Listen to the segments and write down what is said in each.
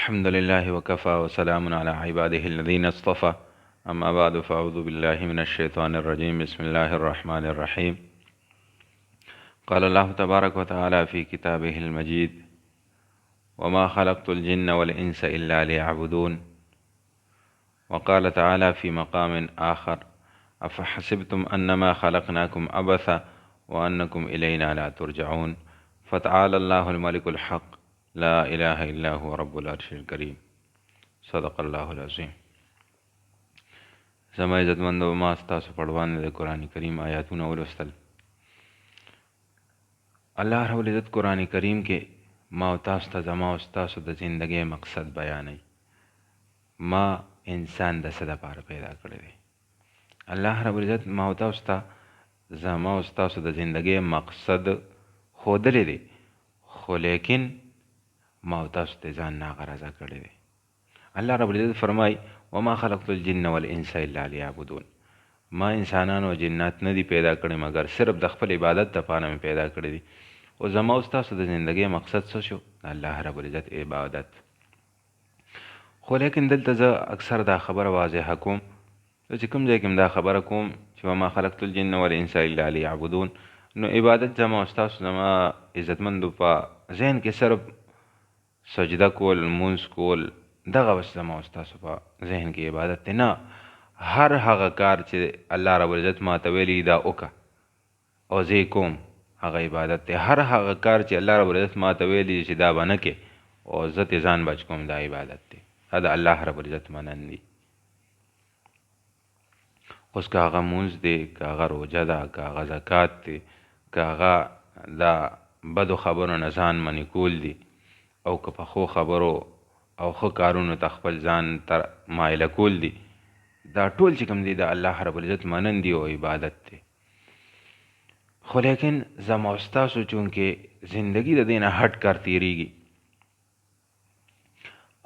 الحمد لله وكفى وسلام على عباده الذين اصطفى. أما بعد فأعوذ بالله من الشيطان الرجيم. بسم الله الرحمن الرحيم. قال الله تبارك وتعالى في كتابه المجيد: وما خلقت الجن والإنس إلا ليعبدون. وقال تعالى في مقام آخر: أفحسبتم أنما خلقناكم عبثا وأنكم إلينا لا ترجعون. فتعالى الله الملك الحق لا إله إلا هو رب العرش الكريم. صدق الله العظيم. زما عزتمندو، ما ستاسو پړوان د قرآن کریم آیاتونه ولوستل. الله رب العزت قرآن کریم کې ما او تاسو ته زما او ستاسو د زندګۍ مقصد بیانوي. ما انسان د څه دپاره پیدا کړی دی. الله رب العزت ما او تاسو ته زما او ستاسو د زندګۍ مقصد ښودلی دی، خو لیکن ما او تاسو ته ځان ناغرضه کړی دی. الله رب العزت فرمای: وما خلقت الجن والانس الا ليعبدون. ما انسانان او جنات نه دي پیدا کړی مگر صرف د خپل عبادت لپاره مې پیدا کړی دي. او زما او ستاسو د زندګۍ مقصد څه شو؟ الله رب العزت عبادت. خو لیکن دلته زه اکثر دا خبره واضحه کوم، چې کوم ځای کې دا خبره کوم چې وما خلقت الجن والانس الا ليعبدون، نو عبادت زما او ستاسو زما عزتمندو په ذهن کې صرف سجده کول، لمونځ کول، دغه بس زما او ستاسو په ذهن کې عبادت دی. نه، هر هغه کار چې الله رب العزت ما ته ویلي دا وکړه او زه یې کوم، هغه عبادت دی. هر هغه کار چې الله رب العزت ما ته ویلي چې دا به نه کې او زه ترې ځان بچ کوم، دا عبادت دی. دا د الله رب العزت منن دی. اوس که هغه مونځ دی، که هغه روژه ده، که هغه زکات دی، که هغه دا بدو خبرو نه ځان منې کول دي، او که په ښو خبرو او ښه کارونو ته خپل ځان تر مایله کول دي، دا ټول چې کوم دی د الله رب العزت منن دی او عبادت دی. خو لیکن زما او ستاسو چونکې زندگی د دې نه هټ کار تېرېږي،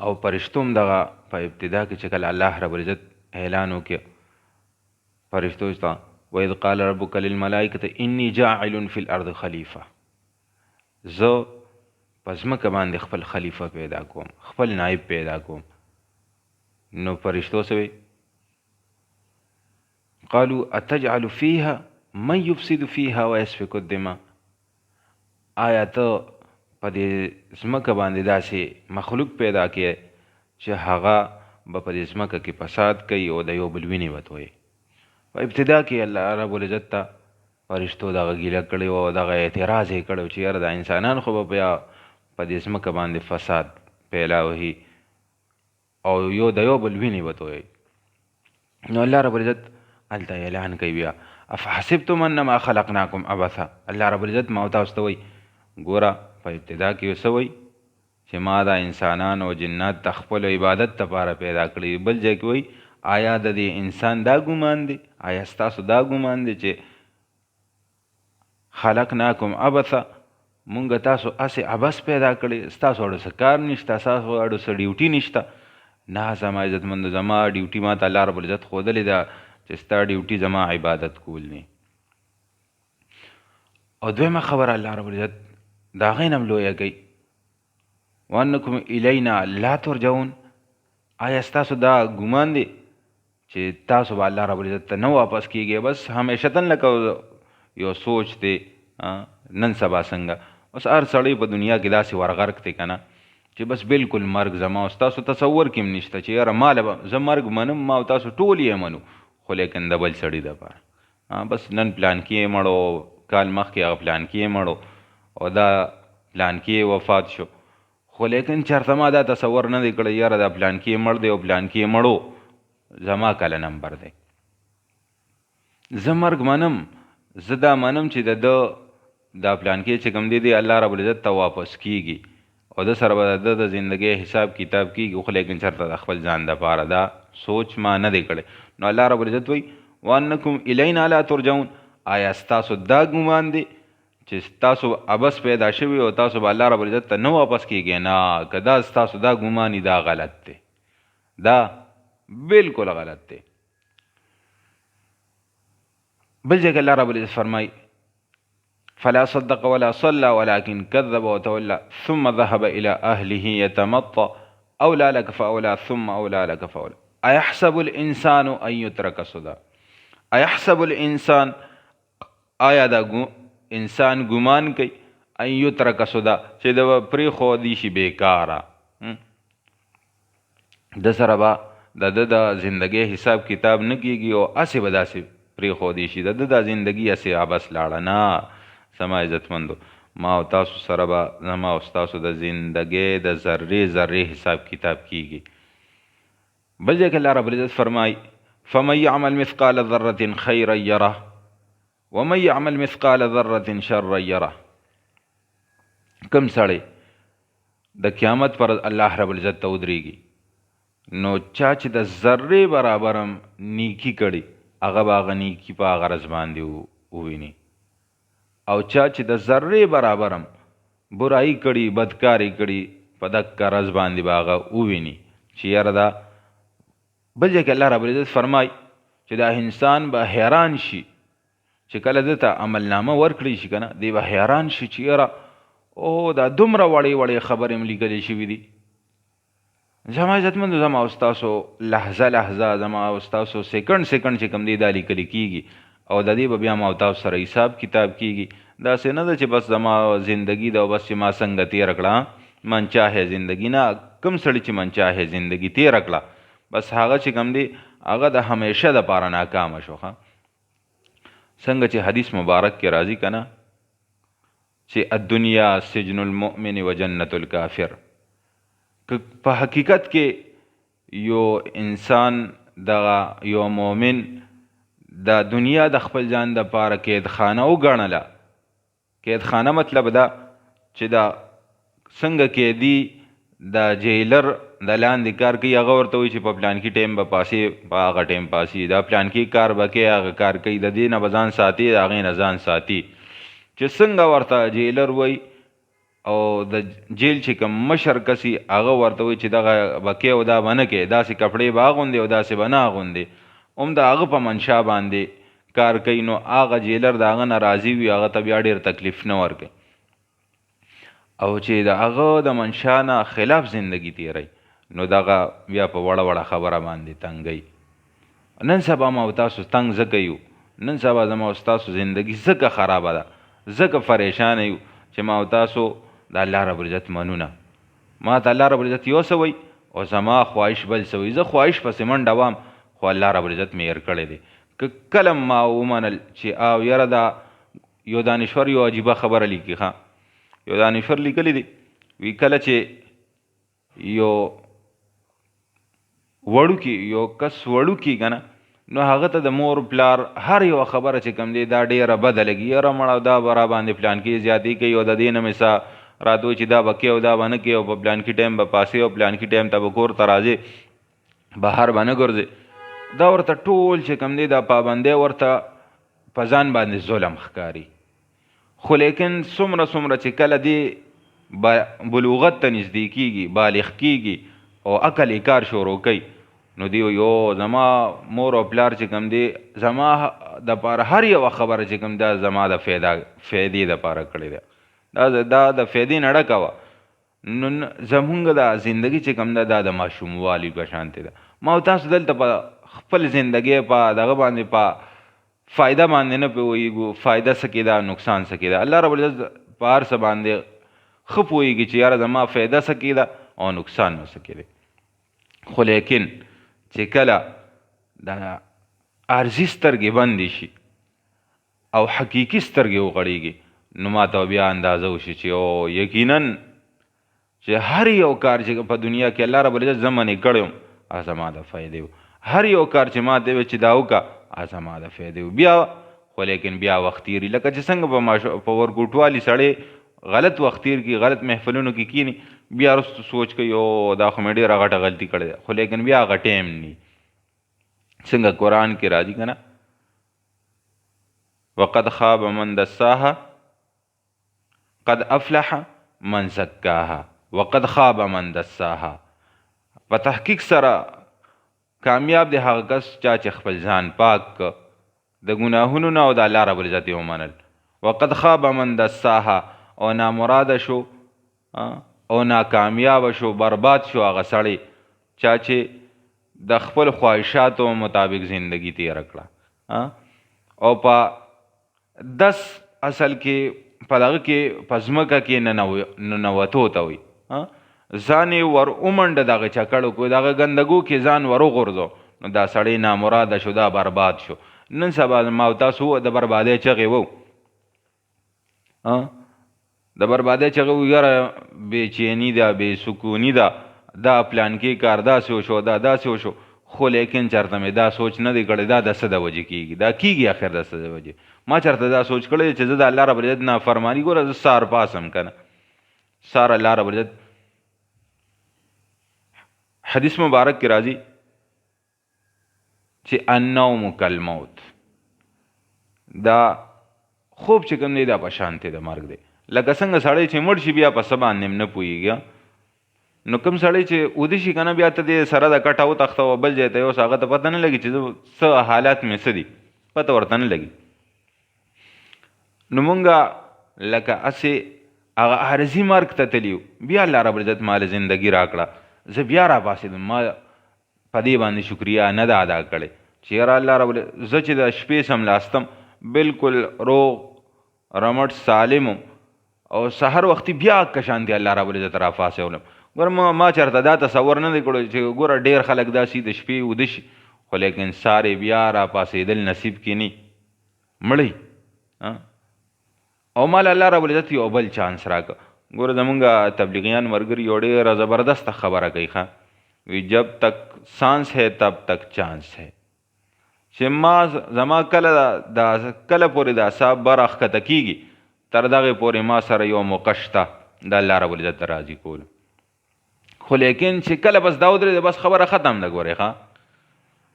او فرشتو هم دغه په ابتدا کې چې کله الله رب العزت اعلان وکړي فرشتو ته: وإذ قال ربك للملائکة إني جاعل في الأرض خلیفه، زه په ځمکه باندې خپل خلیفه پیدا کوم، خپل نائب پیدا کوم. نو فرشتو څه وی؟ قالوا اتجعل فيها من يفسد فيها ويسفك الدماء. آیا ته په دې ځمکه باندې داسې مخلوق پیدا کړې چې هغه به په دې ځمکه کې فساد کوي او د یو بل وینې به تویي؟ په ابتدا کې الله رب العزت ته فرشتو دغه ګیله کړې وه او دغه اعتراض یې کړی چې یاره دا انسانان خو به بیا په دې ځمکه باندې فساد پیلا وهي او یو د یو بل وینې به تویي. نو الله رب العزت هلته اعلان کوي بیا: افحسبتم انما خلقناکم عبثا. الله رب العزت ما او تاسو ته وایي ګوره په ابتدا کې څه وایي چې ما دا انسانان او جنات د خپل عبادت لپاره پیدا کړي. بل ځای کې وایي آیا د دې انسان دا ګمان دی، آیا ستاسو دا ګمان دی چې خلقناکم عبثا، مونږ تاسو هسې عبث پیدا کړي، ستاسو اړو څه کار نشته، ستاسو اړو څه ډیوټي نشته؟ نه زما عزتمندو، زما ډیوټي ما ته الله رب العزت ښودلې ده چې ستا ډیوټي زما عبادت کول نه. او دویمه خبره الله رب العزت د هغې نه هم لویه کوي: وانکم الینا لا ترجعون. آیا ستاسو دا ګمان دی چې تاسو به الله رب العزت ته نه واپس کیږئ؟ بس همیشتن لکه یو سوچ دی نن سبا څنګه اوس هر سړی په دنیا کې داسې ورغرق دی که نه چې بس بالکل مرګ زما او ستاسو تصور کې هم نشته چې یاره ماله به زه مرګ منم، ما او تاسو ټول یې منو، خو لیکن د بل سړي دپاره بس نن پلان کې یې مړو، کال مخکې هغه پلان کې یې مړو او دا پلان کې یې وفات شو، خو لیکن چېرته ما دا تصور نه دی کړی یاره دا پلان کې یې مړ دی او پلان کې یې مړو، زما کله نمبر دی. زه مرګ منم، زه دا منم چې د ده دا پلان کې چې کوم دی الله رب العزت ته واپس کیږي او د سره به د د زندګۍ حساب کتاب کیږي، خو لیکن چېرته د خپل ځان دپاره دا سوچ ما نه دی کړی. نو الله رب العزت وایي: وانکم الینا لا ترجعون. آیا ستاسو دا ګمان دی چې ستاسو عبث پیدا شوي او تاسو به الله رب العزت ته نه واپس کیږئ؟ نه، که دا ستاسو دا ګمان دا غلط دی، دا بالکل غلط دی. بل ځای کې الله رب العزت فرمایي: فلا صدق ولا صلى ولكن كذب وتولى ثم ذهب إلى أهله يتمطى اولا لك فاولا ثم اولا لك فاولا. ایحسب الانسان ان یترک سدى. ایحسب الانسان، آیا دا انسان ګمان کوي ان یترک سدى چې د پرې خو دی شي بیکاره، د سره به د زندګۍ حساب کتاب نه کیږي او اسې به داسې پرېښودی شي، د زندګي اسې عبس لاړه نه. سما عزتمندو، ما او تاسو سره به زما او ستاسو د زندګۍ د ذرې ذرې حساب کتاب کیږي. بل ځای کې الله رب العزت فرمایي فمن یعمل مثقال ذرة خیرا یره ومن یعمل مثقال ذرة شرا یره. کم سړی د قیامت پر الله رب العزت ته ودرېږي، نو چا چې د ذرې برابرم نیکی کړي هغه به هغه نیکي په هغه رز باندې وویني، او چا چې د ذرې برابرم برایي کړي بدکاري کړي په دغه رز باندې به هغه وویني چې یاره دا. بل ځای کې الله رب العزت فرمایي چې دا انسان به حیران شي چې کله ده ته عملنامه ورکړی شي که نه، دی به حیران شي چې یاره او دا دومره وړې وړې خبرې م لیکلې شوي دي. زما عزتمندو، زما او ستاسو لحظه لحظه، زما او ستاسو سیکنډ سیکنډ چې کوم دی دا لیکلي کېږي او د دې به بیا ما او تاسو سره حساب کتاب کېږي. داسې نه ده چې بس زما زندګي ده او بس چې ما څنګه تېره کړه منچاهه زندګي، نه. کوم سړي چې منچاهه زندګي تېره کړه بس هغه چې کوم دی هغه د همیشه دپاره ناکامه شو. څنګه چې حدیث مبارک کې راځي که نه چې الدنیا سجن المؤمن و جنت الکافر. که په حقیقت کې یو انسان دغه یو مؤمن د دنیا د خپل ځان دپاره قیدخانه وګڼله، قیدخانه مطلب دا چې دا څنګه قیدي د جیلر د لاندې کار کوي، هغه ورته وایي چې په پلانکي ټایم به پاسې، په هغه ټایم پاسې، دا پلانکي کار به کوي، هغه کار کوي، د دې نه به ځان ساتي، د هغې نه ځان ساتي. چې څنګه ورته جیلر وایي او د جیل چې کوم مشر کسي هغه ورته وایي چې دغه به کوې او دا به نه کوې، داسې کپړې به اغوندې او داسې به نه اغوندې، هم د هغه په منشا باندې کار کوي. نو هغه جیلر د هغه نه راضي وي، هغه ته بیا ډېر تکلیف نه ورکوي. او چې د هغه د منشا نه خلاف زندگی تیری نو دغه بیا په وړه وړه خبره باندې تنګي. نن سبا ما او تاسو تنګ ځکه یو، نن سبا زما او تاسو زندگی ځکه خرابه ده، ځکه پریشانه یو چې ما او تاسو د الله رب العزت منونه. ما ته الله رب العزت یو څه وایي او زما خواهش بل څه وایي. زه خواهش پسې منډه وام خو الله رب العزت مې هېر کړی دی. که کله ما ومنل چې او یاره دا یو دانشور یو عجیبه خبره لیکي، یو دانشور لیکلی دی، وی کله چې یو وړوکي یو کس وړوکي که نه، نو هغه ته د مور پلار هر یوه خبره چې کوم دی دا ډېره بده لګي، یاره مړه دا به را باندې پلانکي زیاتې کوي او د دې نه مې سا راته وایي چې دا به کوې او دا به نه کوې او په پلانکي ټایم به پاسې او پلانکي ټایم ته به کور ته راځې، بهر به نه ګرځې. دا ورته ټول چې کوم دی دا پابندۍ ورته په ځان باندې ظلم ښکاري. خو لیکن څومره څومره چې کله دی بلوغت ته نږدې کېږي، بالغ کېږي او عقل یې کار شروع کوي، نو دی یو زما مور او پلار چې کوم دی زما دپاره هر یوه خبره چې کوم دا زما د فایدې دپاره کړې ده، دا د فایدې نه ډکه وه. نو زمونږ د زندګي چې کوم ده دا د ماشوموالي په شانتې ده. ما او تاسو دلته په خپل زندګۍ په دغه باندې په فایده باندې نه پوهېږو، فایده څه کې ده نقصان څه کې ده. الله رب العزت په هر څه باندې ښه پوهېږي چې یاره زما فایده څه کې ده او نقصان مې څه کې دی. خو لیکن چې کله د عارضي سترګې بندې شي او حقیقي سترګې وغړېږي، نو ما ته بیا اندازه وشي چې او یقینا چې هر یو کار چې په دنیا کې الله رب العزت زه منې کړی وم هغه زما د فایدې و، هر یو کار چې ما ته وی چې دا وکړه هغه زما د فایدې و. بیا خو لیکن بیا وخت تېري، لکه چې څنګه په ورګوټوالي سړی غلط وخت تېر کړي، غلط محفلونو کې کښېني، بیا وروسته سوچ کوي او دا خو مې ډېره غټه غلطي کړې ده، خو لیکن بیا هغه ټایم نی. څنګه قرآن کې راځي که نه وقد خاب من دساها قد افلح من زکاها وقد خاب من دساها. په تحقیق سره کامیاب دی هغه کس چا چې خپل ځان پاک که د ګناهونو نه او د الله رب العزت یې ومنل. وقد خاب من دساها او نامراده شو او ناکامیاب شو، برباد شو هغه سړی چا چې د خپل خواهشاتو مطابق زندگی تیر کړه. او په دس اصل کې په دغه کې په ځمکه کې ننوتو ته وي. ځان یې ور ومنډه دغه چکړو کو دغه ګندګو کې ځان ور وغورځو، نو دا سړی نامراده شو، دا برباد شو. نن سبا ما او تاسو د بربادۍ چغې وو، د بربادۍ چغې وو، یاره بېچیني ده، بې سکوني ده، دا پلان کې کار داسې وشو، دا داسې وشو. خو لیکن چېرته مې دا سوچ نه دی کړی دا د څه د وجې کېږي، دا کېږي اخر د څه د وجې. ما چېرته دا سوچ کړی چې زه د الله رب العزت نافرماني ګوره زه سهار پاسم که نه، سهار الله رب العزت حدیث مبارک کې راځي چې النوم کالموت، دا خوب چې کوم دی دا په شانتې د مرګ دی. لکه څنګه سړی چې مړ شي بیا په څه باندې هم نه پوهېږي، نو کوم سړی چې اوده شي که نه بیا ته دې سره د کټه وتښته بل ځای ته یوسه، هغه ته پته نه لګي چې څه حالات مې څه دي، پته ورته نه لګي. نو مونږ لکه هسې هغه عارضي مرګ ته تلي یو، بیا الله رب العزت ماله زندګي راکړه، زه بیا راپاڅېدم، ما په دې باندې شکریا نه ده ادا کړې چې یاره الله رب العزت زه چې د شپې سملاستم بالکل روغ رمټ سالم او سحر وختي بیا که شانتې الله رب العزت راپاڅولم. ګوره ما چېرته دا تصور نه دی کړی چې ګوره ډېر خلک داسې د شپې وده شي، خو لیکن سارې بیا راپاڅېدل نصیب کې نه مړی. او مال الله رب العزت یو بل چانس راکړه. ګوره زمونږ تبلیغیان ملګري یو ډېره زبردسته خبره کوي ښه، وی جب تک سانس ہے تب تک چانس ہے. چې ما زما کله پورې دا صاحب بر ښکته کېږي تر دغې پورې ما سره یو موقع شته د الله رب العزت راضي کول. خو لیکن چې کله بس دا ودرېده بس خبره ختم ده. ګورې ښه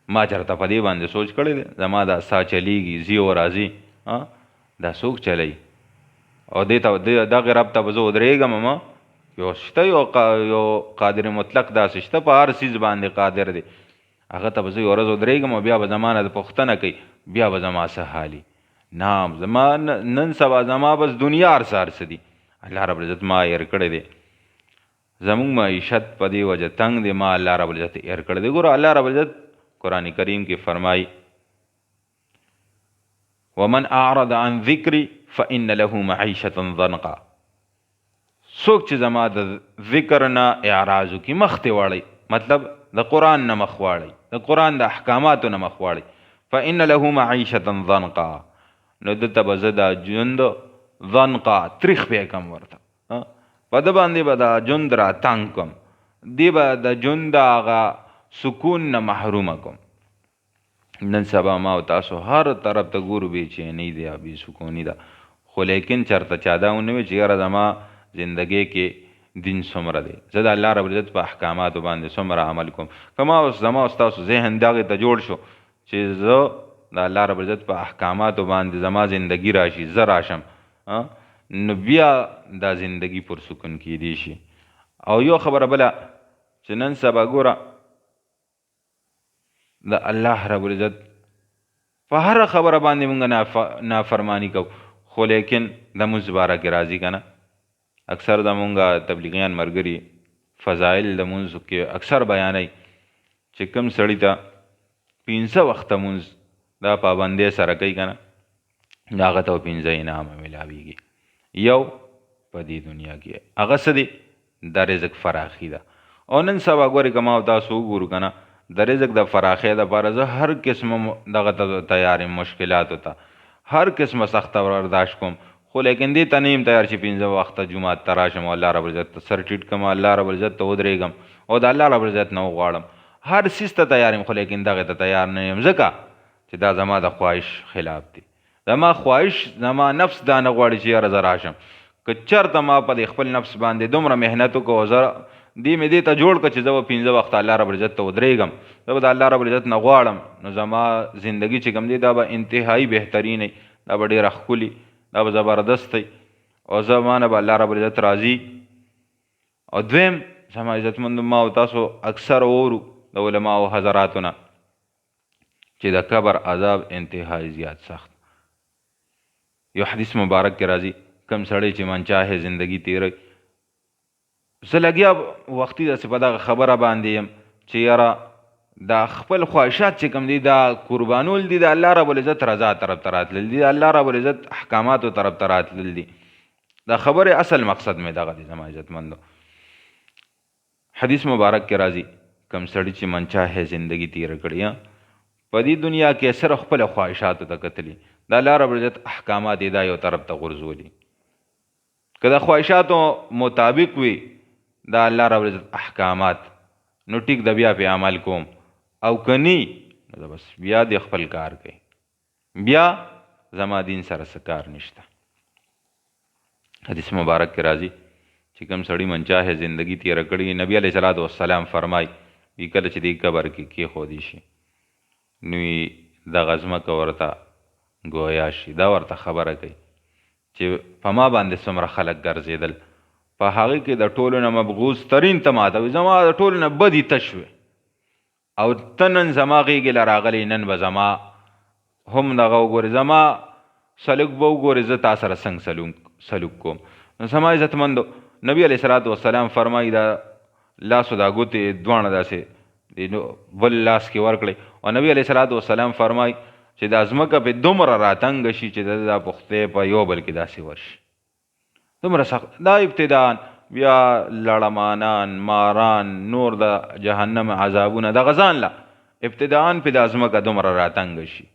ما چېرته په دې باندې سوچ کړی دی زما دا ساه چلیږي ځي او راځي، دا څوک چلی او دې ته دغې رب ته به زه ودرېږم. ما یو شته یو قادر مطلق داسې شته په هر څیز باندې قادر دی، هغه ته به زه یو ورځ ودرېږم او بیا به زما نه د پوښتنه کوي، بیا به زما څه حالي. نه زما نن سبا زما بس دنیا هر څه هر څه دي، الله رب العزت ما هېر کړی دی. زمونږ معیشت په دې وجه تنګ دی، ما الله رب العزت هېر کړی دی. ګوره الله رب العزت قرآن کریم کې فرمایي ومن اعرض عن ذکری فإن له معیشة ضنقا. څوک چې زما د ذکر نه اعراض وکړي، مخ ته واړی، مطلب د قرآن نه مخ واړی، د قرآن د احکاماتو نه مخ واړی، فإن له معیشة ضنقا، نو دته به زه دا ژوند ضنقا تریخ به کم ورته، په ده باندې به دا ژوند را تنګ کم، دی به د ژوند هغه سکون نه محرومه کوم. نن سبا ما او تاسو هر طرف ته ګورو بېچیني دی، بې سکوني ده، خو لیکن چېرته چا دا ونه وي چې یاره زما زندګۍ کې دین څومره دی، زه د الله رب العزت په احکاماتو باندې څومره عمل کوم. که زما او ستاسو ذهن دغې ته جوړ شو چې زه د الله رب العزت په احکاماتو باندې زما زندګي راشي، زه راشم، نو بیا دا زندګي پرسکون کېدی شي. او یو خبره بله چې نن سبا ګوره د الله رب العزت په هره خبره باندې مونږ نافرمانی کوو، خو لیکن د مونځ باره کې راځي که نه. اکثر د مونږ تبلیغیان ملګري فضایل د مونځ کې اکثر بیانوي چې کوم سړي ته 15 وخته مونځ دا پابندۍ سره کوي که نه، د هغه ته 15 انعامه میلاویږي. یو په دې دنیا کې هغه څه دی د رزق فراخي ده. او نن سبا ګورې که ما او تاسو وګورو که نه د رزق د فراخۍ دپاره زه هر قسمه دغه ته تیار یم، مشکلاتو ته هر قسمه سخته برداشت کوم، خو لیکن دې ته نه یم تیار چې 15 وخته جومات ته راشم او الله رب العزت ته سر ټیټ کړم، الله رب العزت ته ودرېږم او د الله رب العزت نه وغواړم. هر څیز ته تیار یم، خو لیکن دغې ته تیار نه یم، ځکه چې دا زما د خواهش خلاف دی. زما خواهش، زما نفس دا نه غواړي چې یاره زه راشم. که چېرته ما په دې خپل نفس باندې دومره محنت وکړو او زه دې مې دې ته جوړ کړه چې زه به 15 وخته الله رب العزت ته ودرېږم، زه به د الله رب العزت نه غواړم، نو زما زندګي چې کوم دی دا به انتهایي بهترین وي، دا به ډېره ښکلي، دا به زبردست وي او زما نه به الله رب العزت راضي. او دویم زما عزتمندو ما او تاسو اکثر اورو د علماو حضراتو نه چې د قبر عذاب انتهایي زیات سخت. یو حدیث مبارک کې راځي کوم سړی چې منچاهې زندگی تیروي زه لګیا وختي داسې په دغه خبره باندې یم چې یاره دا خپل خواهشات چې کوم دي دا قربانول دي د الله رب العزت رضا طرف ته راتلل دي د الله رب العزت احکاماتو طرف ته راتلل دي دا خبرې اصل مقصد مې دغه دی زما عزتمندو حدیث مبارک کې راځي کم سړی چې منچاهې زندگی تیره کړې په دې دنیا کې صرف خپل خواهشاتو ته کتلي د الله رب العزت احکامات یې دا یو طرف ته غورځولي که د خواهشاتو مطابق وي د الله رب العزت احکامات نو ټیک د بیا په عمل کوم او کني نو بس بیا د خپل کار کوي بیا زما دین سره څه کار نشته حدیث مبارک کې راځي چې کوم سړی منچاهې زندگی تیره کړي نبی علیه صلات وسلام فرمای وی کله چې دې قبر کې کېښودی شي نو دغه ځمکه ورته ګویا شي دا ورته خبره کوي چې په ما باندې څومره خلک ګرځېدل په هغې کې د ټولو نه مبغوض ترین ته ماته وي زما د ټولو نه بدي تش وې او ته نن زما غېږې له راغلی نن به زما هم دغه وګورې زما سلوک به وګورې زه تا سره څنګه سلوک کوم نو زما عزتمندو نبی علیه صلات وسلام فرمایي دا لاسو دا ګوتې دواړه داسې بل لاس کې ورکړئ او نبی علیه صلات وسلام فرمایي چې دا ځمکه پې دومره راتنګه شي چې دا پختې په یو بل کې داسې ورشي دومره سخت دا ابتداء بیا لړمانان ماران نور د جهنم عذابونه د غزان لا ابتداء پې دا ځمکه دومره راتنګه شي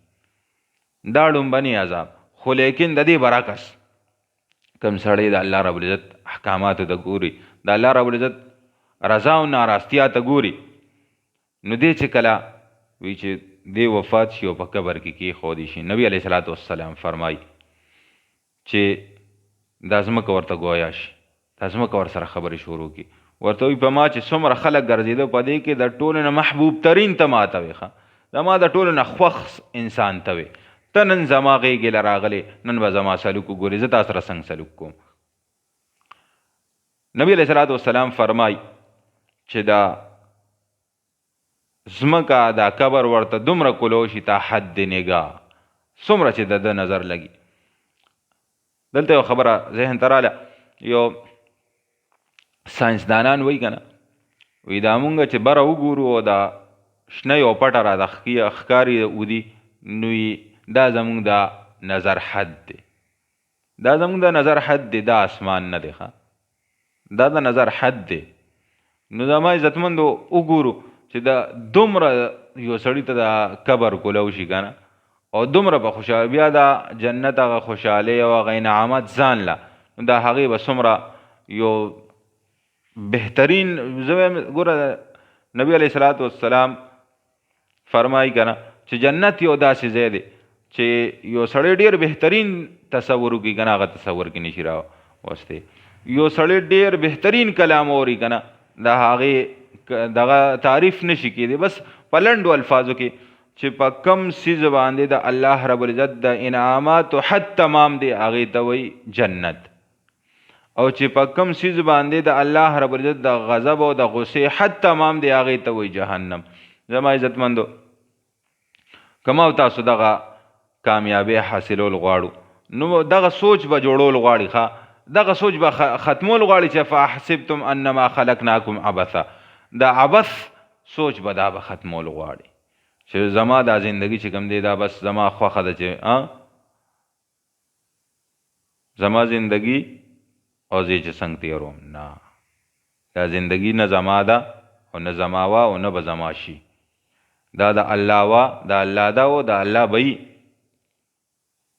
دا ړومبني عذاب خو لیکن د دې برعکس کم سړی د الله رب العزت احکاماتو ته ګوري د الله رب العزت رضا او ناراستیا ته ګوري نو دې چې کله وی چې دې وفات شي او په قبر کې کېښودی شي نبی علیه صلات وسلام فرمایي چې دا ځمکه ورته ګویا شي دا ځمکه ورسره خبرې شروع کړي ورته وایي په ما چې څومره خلک ګرځېده په دې کې د ټولو نه محبوب ترین ته ماته وې ښه زما د ټولو نه خوښ انسان ته وې ته نن زما غېږې له راغلې نن به زما سلوک وګورې زه تا سره څنګه سلوک کوم نبی علیه صلات وسلام فرمایي چې دا ځمکه دا قبر ورته دومره کلو شي تا حد نگاه څومره چې د ده نظر لګي دلته یو خبره ذهن ته راله یو ساینسدانان وایي که نه وایي دا مونږ چې بره وګورو او دا شنه یو پټه را د ښکاري ودي نو دا زمونږ د نظر حد دی دا زمونږ د نظر حد دی دا اسمان نه دی ښه دا د نظر حد دی نو زما عزتمندو وګورو چې دا دومره یو سړي ته د قبر کولو شي که نه او دومره په خوشحالي بیا د جنت هغه خوشحالۍ او هغه انعامات ځان له نو د هغې به څومره یو بهترین زه وایم ګوره نبي علیه صلات وسلام فرمایي که نه چې جنت یو داسې ځای دی چې یو سړی ډېر بهترین تصور وکړي که نه هغه تصور کې نشي راوستی یو سړی ډېر بهترین کلام اوري که نه د هغې دغه تعریف نشي کېدی بس په لنډو الفاظو کې چې په کم څیز باندې د الله رب العزت د انعاماتو حد تمام دی هغې ته وایي جنت او چې په کم څیز باندې د الله رب العزت د غضب او د غصې حد تمام دی هغې ته وایي جهنم زما عزتمندو که ما او تاسو دغه کامیابی حاصلول غواړو نو دغه سوچ به جوړول غواړي ښه دغه سوچ به ختمول غواړي چې فاحسبتم انما خلقناکم عبثا د عبث سوچ به دا به ختمول غواړي چې زما دا زندگی چې کوم دی دا بس زما خوښه ده چې زما زندگی او زه چې څنګه تېروم نه دا زندگی نه زما ده او نه زما وه او نه به زما شي دا د الله وه د الله ده او د الله به یي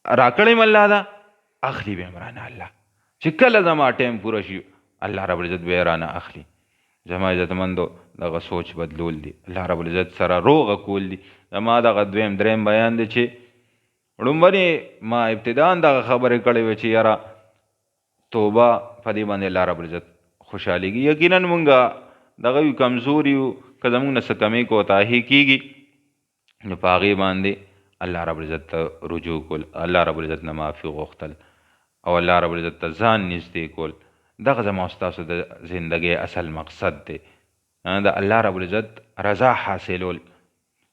راکړی م الله ده اخلي به م رانه الله چې کله زما ټایم پوره شي الله رب العزت به یې رانه اخلي زما عزتمندو دغه سوچ بدلول دي الله رب العزت سره روغه کول دي زما دغه دویم دریم بیان دی چې لومړني ما ابتداء دغه خبرې کړې وې چې یاره توبه په دې باندې الله رب العزت خوشحالېږي یقینا مونږ دغه یو کمزور یو که زمونږ نه څه کمی کوتاهي کېږي نو په هغې باندې الله رب العزت ته رجوع کول الله رب العزت نه معافي غوښتل او الله رب العزت ته ځان نږدې کول دغه زما ستاسو د زندګۍ اصل مقصد دی د الله رب العزت رضا حاصلول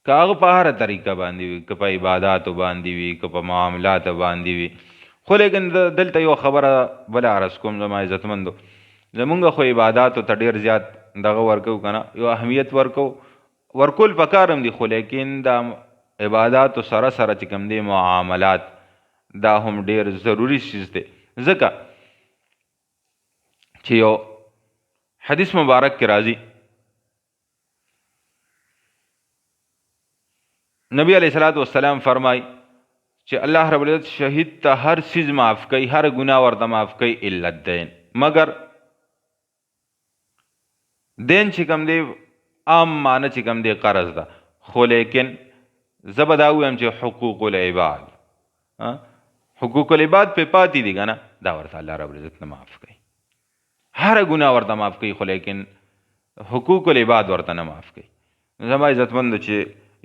که هغه په هره طریقه باندې وي که په عباداتو باندې وي که په معاملاتو باندې وي خو لیکن دلته یو خبره بله عرض کوم زما عزتمندو زمونږ خو عباداتو ته ډېر زیات دغه ورکو که نه یو اهمیت ورکول پکارم دي، خو لیکن دا عباداتو سره سره چې کوم دی معاملات دا هم ډېر ضروري چیز دی. ځکه چې یو حدیث مبارک کې راځي نبی علیہ الصلوۃ والسلام فرمای چې الله رب العزت شهید ته هر چیز معاف کوي، هر ګناه ورته معاف کوي الا الدین، مگر دین چې کوم دی عام معنی چې کوم دی قرض ده، خو لیکن زه به دا ووایم چې حقوق العباد حقوق العباد په پاتې دي که نه، دا ورته الله رب العزت نه معاف کوي. هر ګناه ورته معاف کوي، خو لیکن حقوق العباد ورته نه معاف کوي. زما عزتمندو چې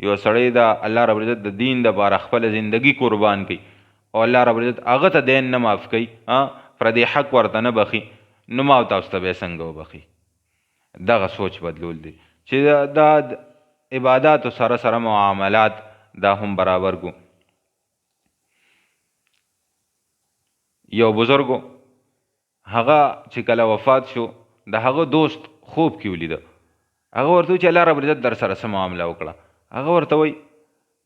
یو سړی دا الله رب العزت د دین دپاره خپله زندگی قربان کوي او الله رب العزت هغه ته دین نه معاف کوي، پردې حق ورته نه بخي، نو ما او تاسو ته به یې څنګه وبخي؟ دغه سوچ بدلول دی چې دا عباداتو سره سره معاملات دا هم برابر کو. یو بزرګو هغه چې کله وفات شو د هغه دوست خوب کې ولیده، هغه ورته چې الله رب العزت در سره څه معامله وکړه. هغه ورته وایي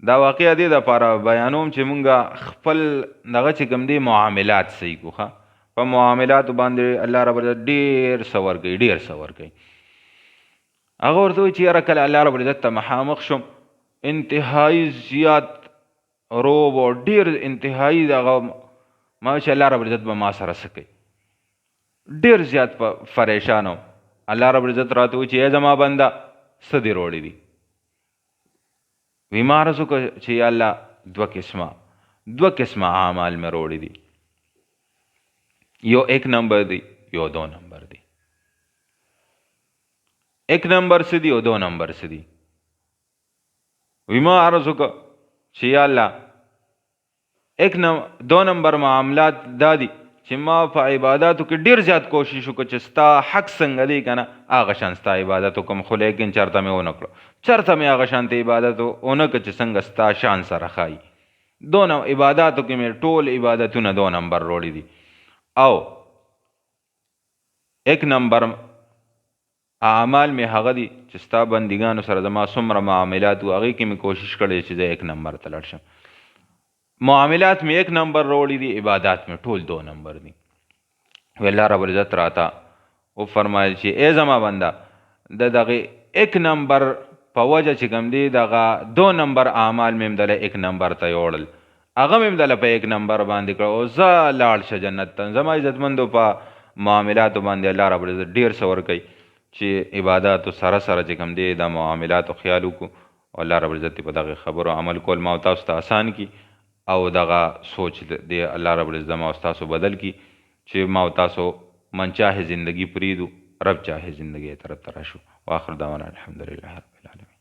دا واقعه دې دپاره بیانوم چې مونږ خپل دغه چې کوم دی معاملات صحیح کو. په معاملاتو باندې الله رب العزت ډېر څه ورکوي، ډېر څه ورکوي. هغه ورته وایي چې یاره کله الله رب العزت ته مخامخ شم انتهایی زیات روب او ډېر انتهایی دغه ما چې الله رب العزت به ما سره څه کوي، ډېر زیات پریشان وم. الله رب العزت راته وایي چې ای زما بنده څه دې روړي دي؟ وی ما عرض وکړه چې یا الله دوه قسمه اعمال مې روړي دي، یو 1 نمبر دی، یو 2 نمبر دی. 1 نمبر څه دی او 2 نمبر څه دی؟ وی ما عرض وکړه چې یا الله 2 نمبر معاملات دا دي چې ما په عباداتو کې ډېر زیات کوشش وکړه چې ستا حق څنګه دی که نه هغه شان ستا عبادت وکړم، خو لیکن چېرته مې ونه کړه، چېرته مې هغه شانته عبادت ونه کړه چې څنګه ستا شان سره ښایي. عباداتو کې مې ټول عبادتونه 2 نمبر روړي دي، او 1 نمبر اعمال مې هغه دي چې ستا بندګانو سره زما څومره معاملات و هغې کې مې کوشش کړی چې زه 1 نمبر ته لاړ شم. معاملات میں 1 نمبر روڑی دی، عبادات میں ټول 2 نمبر دی. وی اللہ رب العزت راتا او فرمایل چې ای زما بنده دغه 1 نمبر په وجه چې کوم دی دغه 2 نمبر اعمال مې دله 1 نمبر ته یوړل، هغه مې دله په 1 نمبر باندې کړه او زه لاړ شه جنت ته. زما عزتمندو په معاملاتو باندې الله رب العزت ډېر څه ورکوي چې عباداتو سره سره چې کوم دی د معاملاتو خیال وکړو او الله رب العزت په دغه خبرو عمل کول ما او تاسو ته آسان کی او دغه سوچ دی الله رب العزت ما او تاسو بدل کی چې ما او تاسو من چاہے زندگی پریدو، رب چاہے زندگی طرف تراشو. واخر دعوانا الحمدللہ رب العالمین.